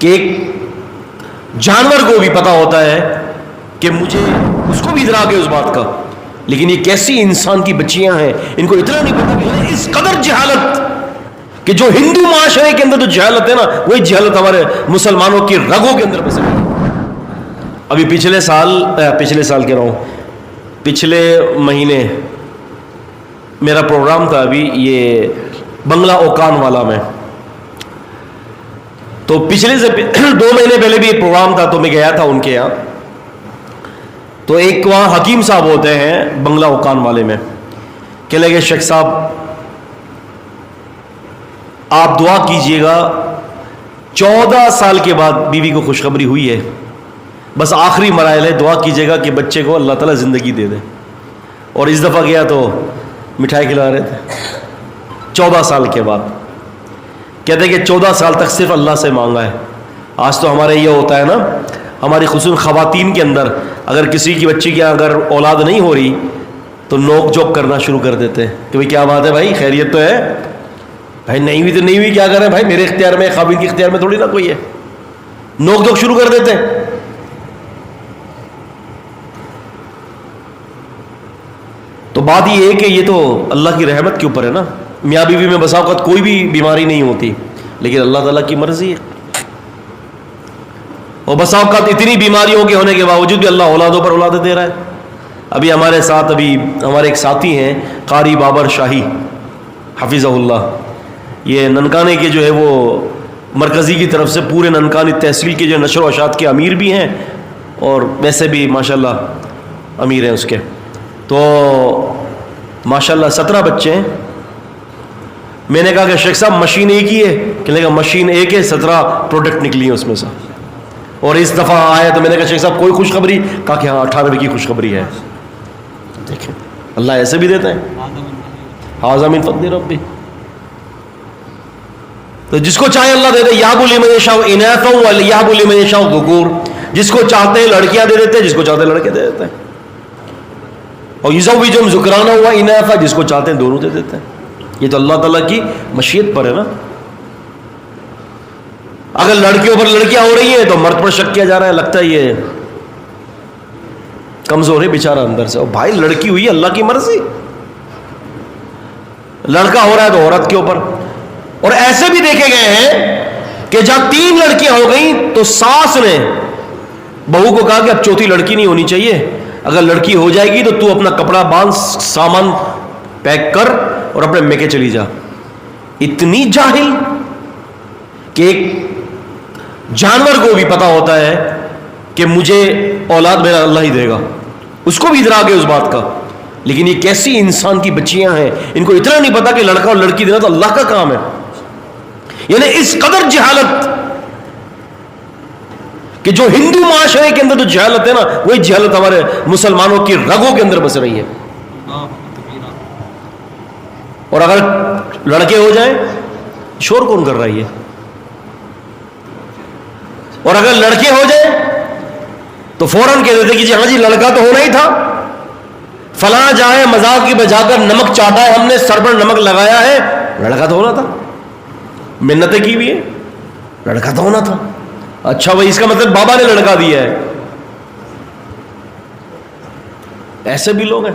کہ ایک جانور کو بھی پتا ہوتا ہے کہ مجھے، اس کو بھی ادراک ہے اس بات کا، لیکن یہ کیسی انسان کی بچیاں ہیں، ان کو اتنا نہیں پتا کہ اس قدر جہالت کہ جو ہندو معاشرے کے اندر جو جہالت ہے نا، وہی جہالت ہمارے مسلمانوں کی رگوں کے اندر بس ہے۔ ابھی پچھلے سال کہہ رہا ہوں، پچھلے مہینے میرا پروگرام تھا ابھی یہ بنگلہ اوکان والا میں، تو پچھلے سے 2 مہینے پہلے بھی ایک پروگرام تھا، تو میں گیا تھا ان کے یہاں۔ تو ایک وہاں حکیم صاحب ہوتے ہیں بنگلہ اوکان والے میں، کہ لگے شیخ صاحب آپ دعا کیجئے گا، 14 سال کے بعد بیوی کو خوشخبری ہوئی ہے، بس آخری مراحل ہے، دعا کیجئے گا کہ بچے کو اللہ تعالیٰ زندگی دے دے۔ اور اس دفعہ گیا تو مٹھائی کھلا رہے تھے 14 سال کے بعد، کہتے ہیں کہ 14 سال تک صرف اللہ سے مانگا ہے۔ آج تو ہمارے یہ ہوتا ہے نا، ہماری خصوصاً خواتین کے اندر، اگر کسی کی بچی کے اگر اولاد نہیں ہو رہی تو نوک جھوک کرنا شروع کر دیتے ہیں کہ بھائی کیا بات ہے بھائی، خیریت تو ہے بھائی، نہیں ہوئی تو نہیں ہوئی، کیا کریں بھائی، میرے اختیار میں، خاوند کے اختیار میں تھوڑی نہ کوئی ہے، نوک جھوک شروع کر دیتے ہیں۔ تو بات یہ ہے کہ یہ تو اللہ کی رحمت کے اوپر ہے نا، میاں بیوی میں بسا اوقات کوئی بھی بیماری نہیں ہوتی، لیکن اللہ تعالیٰ کی مرضی ہے، اور بسا اوقات اتنی بیماریوں کے ہونے کے باوجود بھی اللہ اولادوں پر اولاد دے رہا ہے۔ ابھی ہمارے ساتھ ہمارے ایک ساتھی ہیں قاری بابر شاہی حفظہ اللہ، یہ ننکانے کے جو ہے وہ مرکزی کی طرف سے پورے ننکانی تحصیل کے جو نشر و اشاعت کے امیر بھی ہیں، اور ویسے بھی ماشاءاللہ امیر ہیں اس کے، تو ماشاءاللہ 17 بچے ہیں۔ میں نے کہا کہ شیخ صاحب مشین ایک ہی ہے؟ کہنے لگا مشین ایک ہے، 17 پروڈکٹ نکلی ہیں اس میں سے، اور اس دفعہ آیا تو میں نے کہا شیخ صاحب کوئی خوشخبری؟ کہا کہ ہاں 18ویں کی خوشخبری ہے۔ دیکھیں اللہ ایسے بھی دیتا ہے، ھذا من فضل ربی، تو جس کو چاہے اللہ دے دے، یہب لمن یشاء اناثا ویہب لمن یشاء الذکور، جس کو چاہتے ہیں لڑکیاں دے دیتے ہیں، جس کو چاہتے ہیں لڑکے دے دیتے ہیں، اور یزوجہم ذکرانا و اناثا، جس کو چاہتے ہیں دونوں دے دیتے ہیں۔ یہ تو اللہ تعالیٰ کی مشیت پر ہے نا۔ اگر لڑکیوں پر لڑکیاں ہو رہی ہیں تو مرد پر شک کیا جا رہا ہے، لگتا ہے یہ کمزور ہے بیچارہ اندر سے، اور بھائی لڑکی ہوئی اللہ کی مرضی، لڑکا ہو رہا ہے تو عورت کے اوپر۔ اور ایسے بھی دیکھے گئے ہیں کہ جب 3 لڑکیاں ہو گئیں تو ساس نے بہو کو کہا کہ اب چوتھی لڑکی نہیں ہونی چاہیے، اگر لڑکی ہو جائے گی تو تو اپنا کپڑا باندھ، سامان پیک کر اور اپنے میکے چلی جا۔ اتنی جاہل کہ ایک جانور کو بھی پتا ہوتا ہے کہ مجھے اولاد میرا اللہ ہی دے گا، اس کو بھی ادراک ہے اس بات کا، لیکن یہ کیسی انسان کی بچیاں ہیں، ان کو اتنا نہیں پتا کہ لڑکا اور لڑکی دینا تو اللہ کا کام ہے۔ یعنی اس قدر جہالت کہ جو ہندو معاشرے کے اندر جو جہالت ہے نا، وہی جہالت ہمارے مسلمانوں کی رگوں کے اندر بس رہی ہے۔ اور اگر لڑکے ہو جائیں، شور کون کر رہی ہے؟ اور اگر لڑکے ہو جائیں تو فوراً کہہ دیتے کہ جی ہاں جی لڑکا تو ہونا ہی تھا، فلاں جائے مذاق کی بجا کر نمک چاٹا ہے ہم نے، سر پر نمک لگایا ہے، لڑکا تو ہونا تھا، منتیں کی بھی ہے، لڑکا تو ہونا تھا۔ اچھا بھائی اس کا مطلب بابا نے لڑکا دیا ہے، ایسے بھی لوگ ہیں۔